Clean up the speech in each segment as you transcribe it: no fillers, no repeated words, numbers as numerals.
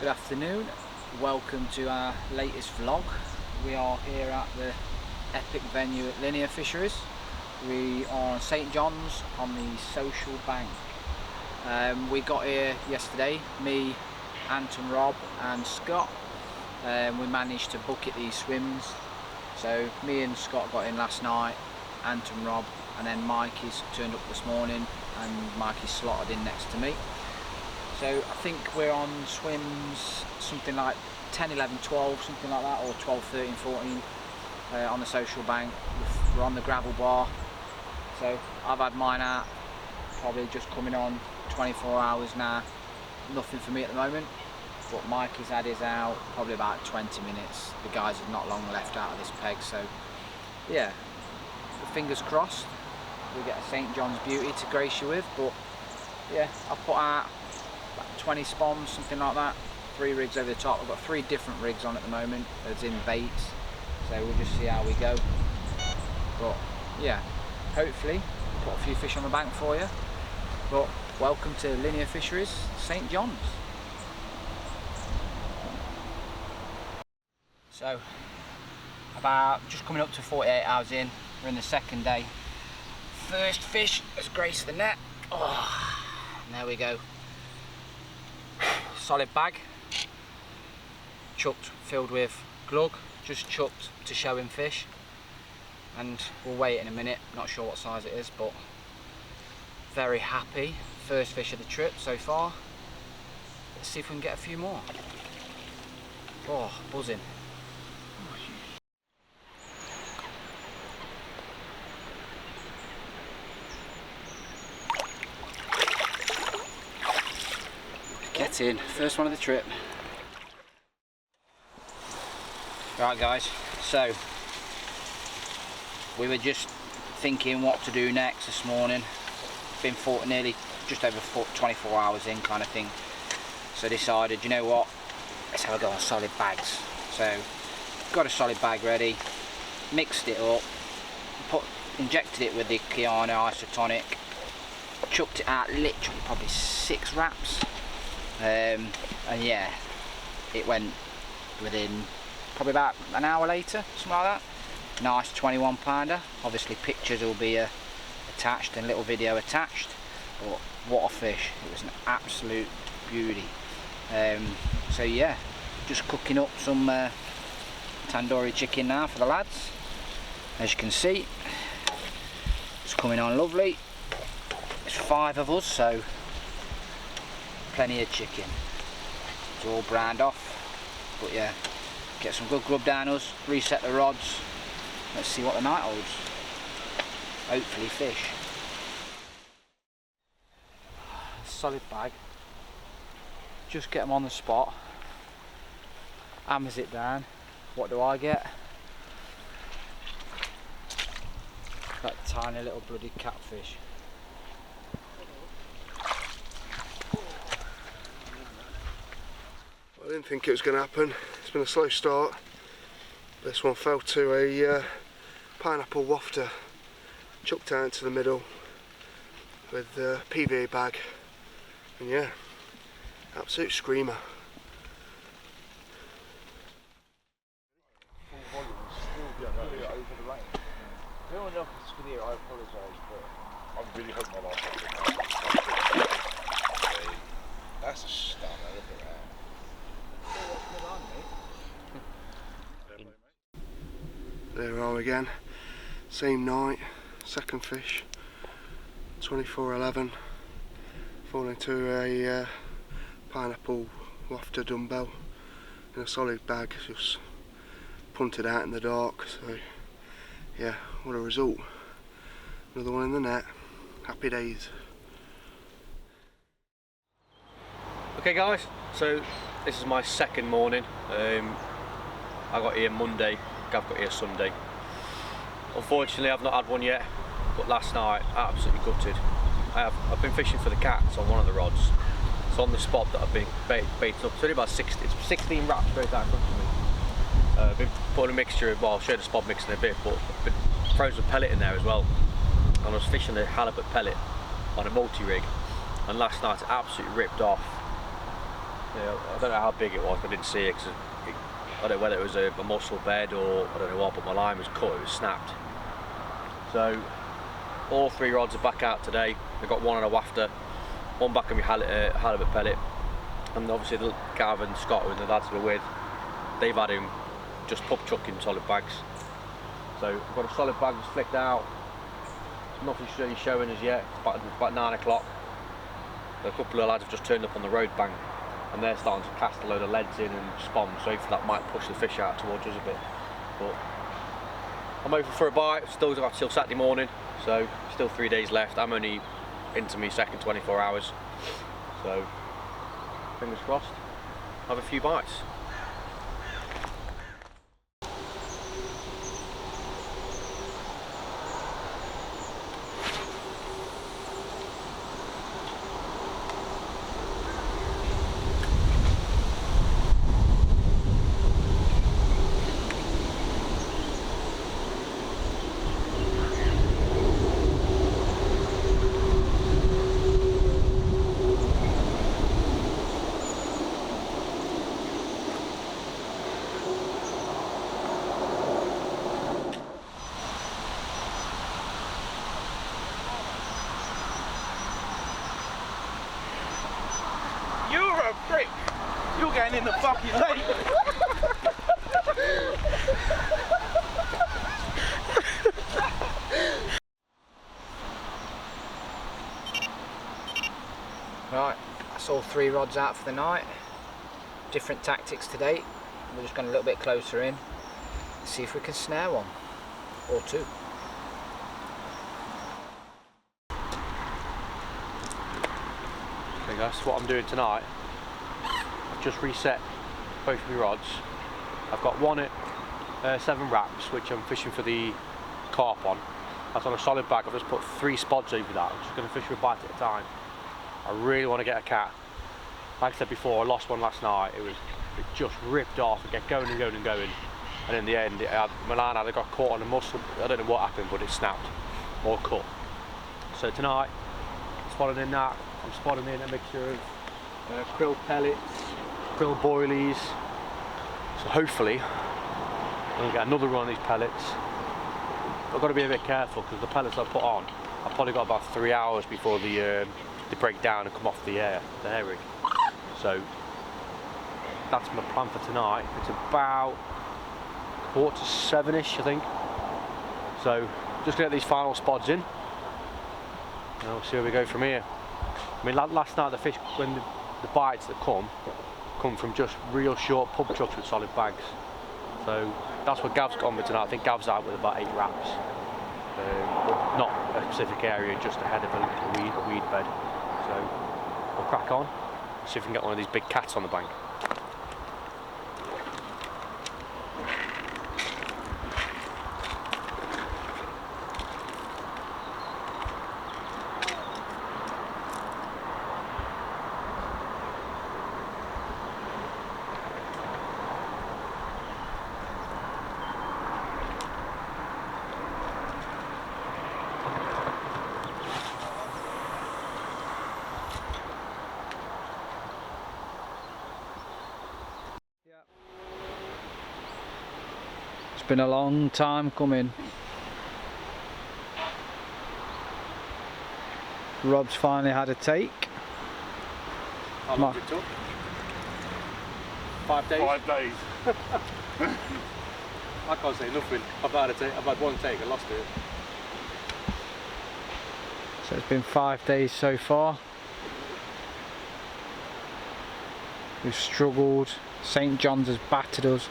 Good afternoon, welcome to our latest vlog. We are here at the epic venue at Linear Fisheries. We are on St John's on the social bank. We got here yesterday, me, Anton, Rob and Scott. We managed to bucket these swims. So me and Scott got in last night, Anton, Rob, and then Mikey's turned up this morning and Mikey's slotted in next to me. So I think we're on swims something like 10, 11, 12, something like that, or 12, 13, 14 on the social bank. We're on the gravel bar. So I've had mine out, probably just coming on 24 hours now. Nothing for me at the moment, but Mikey's had his out probably about 20 minutes. The guys have not long left out of this peg, so yeah, fingers crossed we get a St John's beauty to grace you with. But yeah, I've put out 20 spawns, something like that, 3 rigs over the top. I've got 3 different rigs on at the moment as in baits, so we'll just see how we go. But yeah, hopefully put a few fish on the bank for you. But welcome to Linear Fisheries, St John's. So about just coming up to 48 hours in, we're in the second day. First fish has graced the net. Oh, and there we go. Solid bag, chucked, filled with glug, just chucked to show him fish, and we'll weigh it in a minute. Not sure what size it is, but very happy. First fish of the trip so far. Let's see if we can get a few more. Oh, buzzing. Get in, first one of the trip. Right guys, so we were just thinking what to do next this morning. Been nearly just over 24 hours in kind of thing. So decided, you know what, let's have a go on solid bags. So got a solid bag ready, mixed it up, injected it with the Kiana isotonic, chucked it out literally probably 6 wraps. And yeah, it went within probably about an hour later, something like that. Nice 21 pounder. Obviously pictures will be attached and little video attached, but what a fish. It was an absolute beauty. So yeah, just cooking up some tandoori chicken now for the lads. As you can see, it's coming on lovely. There's 5 of us, so plenty of chicken. It's all browned off, but yeah, get some good grub down us, reset the rods. Let's see what the night holds. Hopefully fish. Solid bag. Just get them on the spot. Hammers it down. What do I get? That tiny little bloody catfish. I didn't think it was going to happen. It's been a slow start. This one fell to a pineapple wafter, chucked out into the middle with a PVA bag, and yeah, absolute screamer. I apologise, but I'm really hoping my last one. That's a stunner, look at that. There we are again, same night, second fish, 24-11, falling to a pineapple wafter dumbbell in a solid bag, just punted out in the dark. So yeah, what a result. Another one in the net, happy days. Okay guys, so this is my second morning. I got here Monday, Gav got here Sunday. Unfortunately I've not had one yet, but last night absolutely gutted. I've been fishing for the cats on one of the rods. It's on the spot that I've been baiting up. It's only about 16 wraps straight down in front of me. I've been putting a mixture of, well I'll show you the spot mix in a bit, but I've been frozen pellet in there as well. And I was fishing the halibut pellet on a multi-rig, and last night it absolutely ripped off. Yeah, I don't know how big it was, but I didn't see it because I don't know whether it was a mussel bed or I don't know what, but my line was cut, it was snapped. So all 3 rods are back out today. I've got one on a wafter, one back on my halibut pellet, and obviously the Gav and Scott, who the lads were with, they've had him just pup chucking solid bags. So I've got a solid bag that's flicked out. Nothing's really showing as yet. It's about 9 o'clock. A couple of lads have just turned up on the road bank and they're starting to cast a load of leads in and spawn, so hopefully that might push the fish out towards us a bit. But I'm open for a bite, still got till Saturday morning, so still 3 days left. I'm only into my second 24 hours, so fingers crossed, have a few bites. You're a prick! You're getting in the fucking lake! Right, that's all 3 rods out for the night. Different tactics today. We're just going a little bit closer in, see if we can snare one or 2. Okay guys, what I'm doing tonight, I've just reset both of my rods. I've got one at 7 wraps, which I'm fishing for the carp on. That's on a solid bag. I've just put 3 spods over that. I'm just going to fish with a bite at a time. I really want to get a cat. Like I said before, I lost one last night. It just ripped off and kept going and going and going. And in the end, my line either got caught on a mussel. I don't know what happened, but it snapped or cut. So tonight, spotting in that. I'm spotting in a mixture of krill pellets, krill boilies. So hopefully, I'll get another one of these pellets. I've got to be a bit careful because the pellets I put on, I've probably got about 3 hours before they break down and come off the air rig. So that's my plan for tonight. It's about 6:45-ish, I think. So just gonna get these final spods in and we'll see where we go from here. I mean, last night the fish, when the bites that come from just real short pub chucks with solid bags. So that's what Gav's gone with tonight. I think Gav's out with about 8 wraps. But not a specific area, just ahead of a little weed bed. So we'll crack on, see if we can get one of these big cats on the bank. It's been a long time coming. Rob's finally had a take. How long did it took? 5 days? 5 days. I can't say nothing. I've had one take, I lost it. So it's been 5 days so far. We've struggled. St. John's has battered us,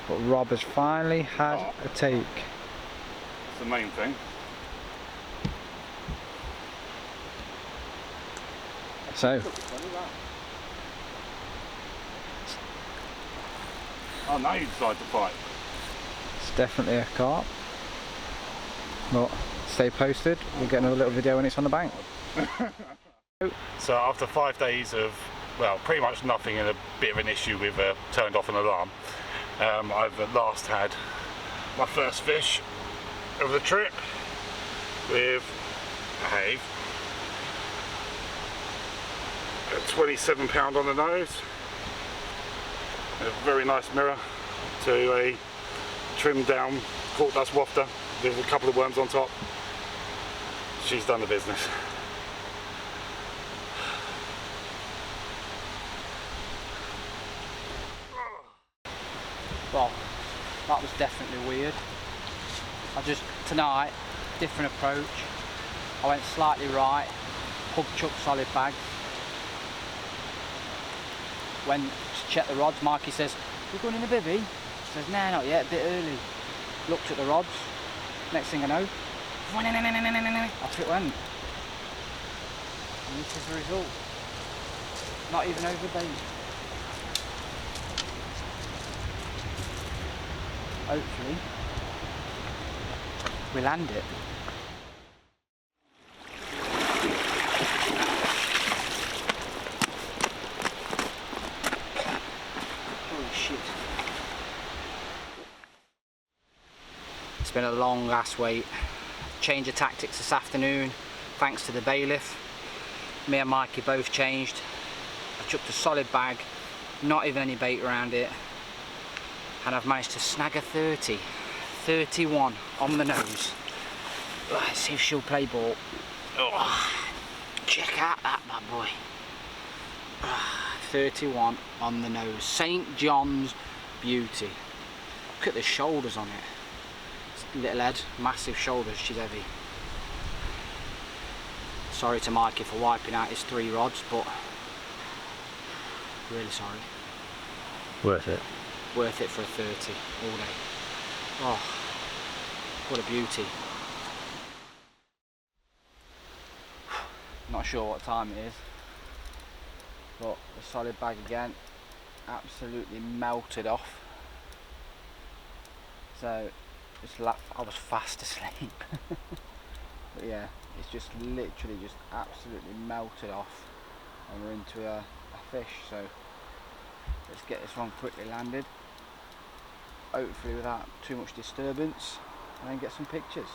but Rob has finally had a take. That's the main thing. So Oh, now you decide to fight. it's definitely a carp. But stay posted. We'll get another little video when it's on the bank. So after 5 days of, well, pretty much nothing and a bit of an issue with turned off an alarm, I've at last had my first fish of the trip with a have. A 27 pound on the nose. A very nice mirror to a trimmed down cork dust wafter with a couple of worms on top. She's done the business. Well, that was definitely weird. Tonight, different approach. I went slightly right, hug chuck solid bag. When to check the rods, Mikey says, "You going in a bivvy?" I says, "Nah, not yet, a bit early." Looked at the rods, next thing I know, off it went. And this is the result. Not even over bait. Hopefully, we land it. Holy shit. It's been a long ass wait. Change of tactics this afternoon, thanks to the bailiff. Me and Mikey both changed. I chucked a solid bag, not even any bait around it. And I've managed to snag a 31 on the nose. Let's see if she'll play ball. Oh, check out that bad boy. 31 on the nose. St. John's beauty. Look at the shoulders on it. Little head, massive shoulders, she's heavy. Sorry to Mikey for wiping out his 3 rods, but really sorry. Worth it. Worth it for a 30 all day. Oh, what a beauty. Not sure what time it is, but the solid bag again, absolutely melted off. So, I was fast asleep. But yeah, it's just literally just absolutely melted off, and we're into a fish. So let's get this one quickly landed, hopefully without too much disturbance, and then get some pictures.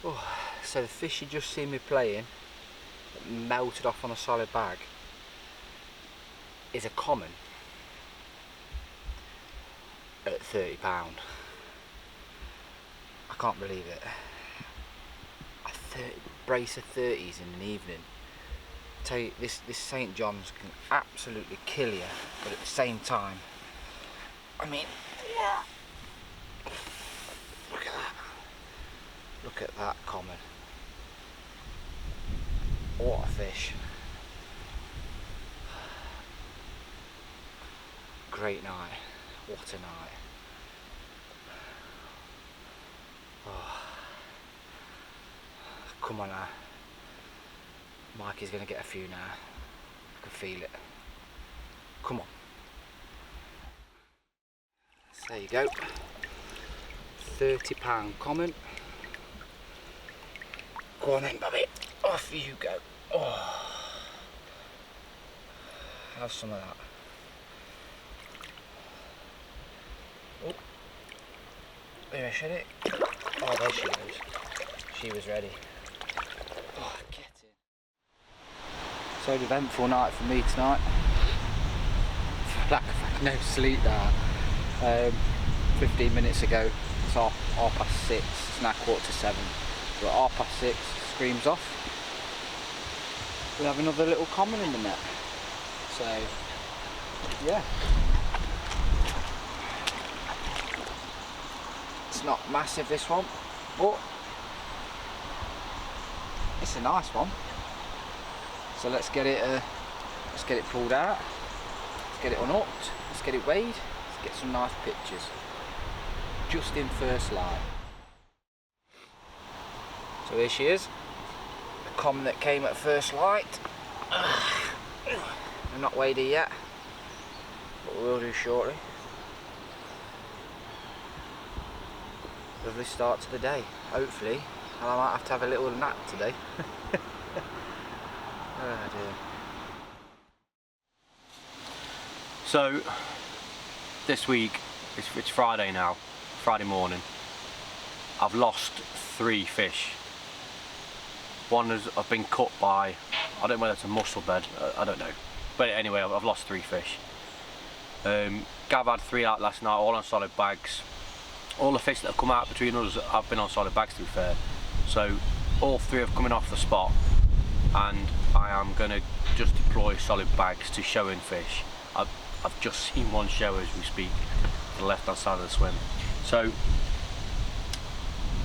Oh, so the fish you just seen me playing, that melted off on a solid bag, is a common at £30. I can't believe it. Brace of 30s in an evening. Tell you, this St. John's can absolutely kill you, but at the same time, I mean, look at that. Look at that common. What a fish. Great night. What a night. Oh. Come on now. Mikey's going to get a few now. I can feel it. Come on. So there you go. £30 common. Go on then, Bobby. Off you go. Oh. Have some of that. Oh. Where is it? Oh, there she was. She was ready. Oh, get in. So an eventful night for me tonight. I feel like I've had no sleep now. 15 minutes ago, it's half past 6, it's now 6:45. So at 6:30, screams off. We have another little common in the net. So, yeah. It's not massive, this one, but it's a nice one. So let's get it pulled out, let's get it unhooked, let's get it weighed, let's get some nice pictures. Just in first light. So here she is, the common that came at first light. I've not weighed her yet, but we will do shortly. Lovely start to the day, hopefully. I might have to have a little nap today. Oh dear. So this week, it's Friday now, Friday morning. I've lost 3 fish. I've been cut by, I don't know whether it's a mussel bed, I don't know. But anyway, I've lost 3 fish. Gav had 3 out last night, all on solid bags. All the fish that have come out between us have been on solid bags, to be fair. So all 3 have coming off the spot, and I am going to just deploy solid bags to showing fish. I've just seen one show as we speak, to the left hand side of the swim. So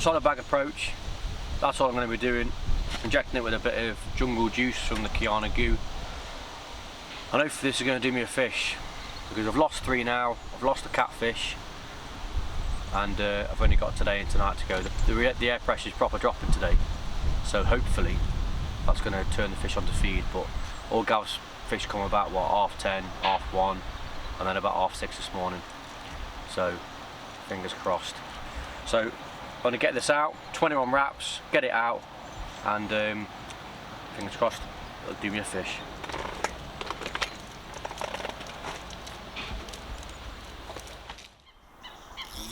solid bag approach, that's all I'm going to be doing. Injecting it with a bit of jungle juice from the Kiana goo. And hopefully this is going to do me a fish, because I've lost 3 now. I've lost a catfish, and I've only got today and tonight to go. The air pressure is proper dropping today, so hopefully that's going to turn the fish onto feed. But all Gav's fish come about what, 10:30, 1:30, and then about 6:30 this morning. So fingers crossed. So I'm going to get this out, 21 wraps, get it out, and fingers crossed it'll do me a fish.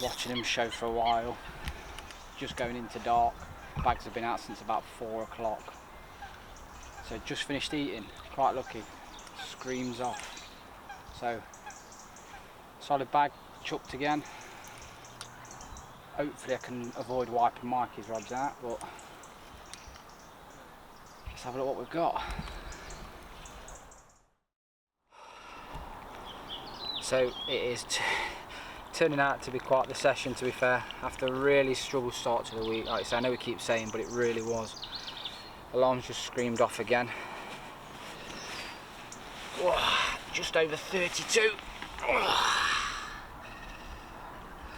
Watching him show for a while, just going into dark. Bags have been out since about 4 o'clock, so just finished eating, quite lucky. Screams off. So solid bag chucked again. Hopefully I can avoid wiping Mikey's rods out, but let's have a look what we've got. So it is turning out to be quite the session, to be fair, after a really struggled start to the week. Like I say, I know we keep saying, but it really was. Alarms just screamed off again. Whoa, just over 32.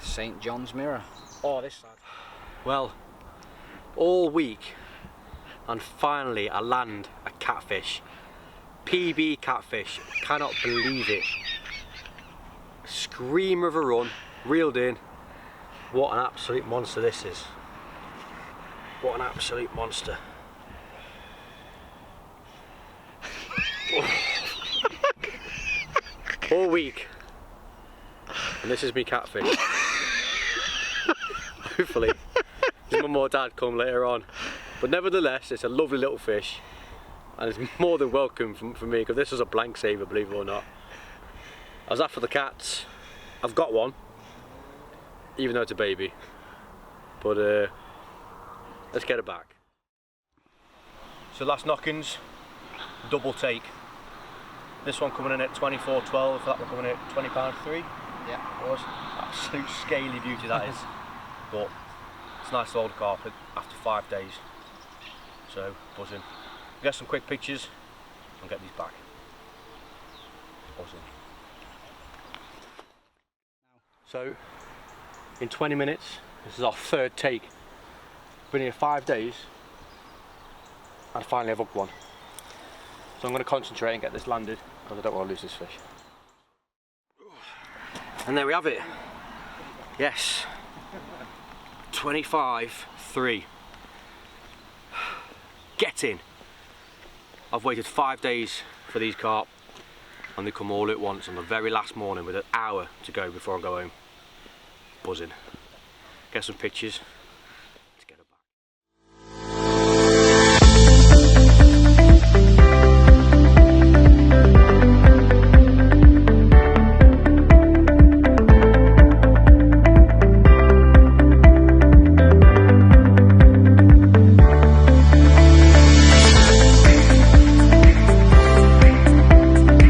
St. John's mirror. Oh, this side. Well, all week, and finally I land a catfish. PB catfish, cannot believe it. Screamer of a run, reeled in. What an absolute monster this is. What an absolute monster. All week, and this is me catfish. Hopefully his mum or dad come later on, but nevertheless it's a lovely little fish, and it's more than welcome for me, because this was a blank saver, believe it or not. I was after the cats. I've got one, even though it's a baby, but let's get it back. So last knockings, double take. This one coming in at 24.12, that one coming in at £20.3. Yeah, it was. Absolute scaly beauty that is. But it's nice to hold a carp after 5 days. So buzzing. Get some quick pictures and get these back. Buzzing. So in 20 minutes, this is our 3rd take. Been here 5 days and finally I've hooked one. So I'm going to concentrate and get this landed, because I don't want to lose this fish. And there we have it. Yes, 25.3. Get in. I've waited 5 days for these carp, and they come all at once on the very last morning with an hour to go before I go home. Buzzing. Get some pictures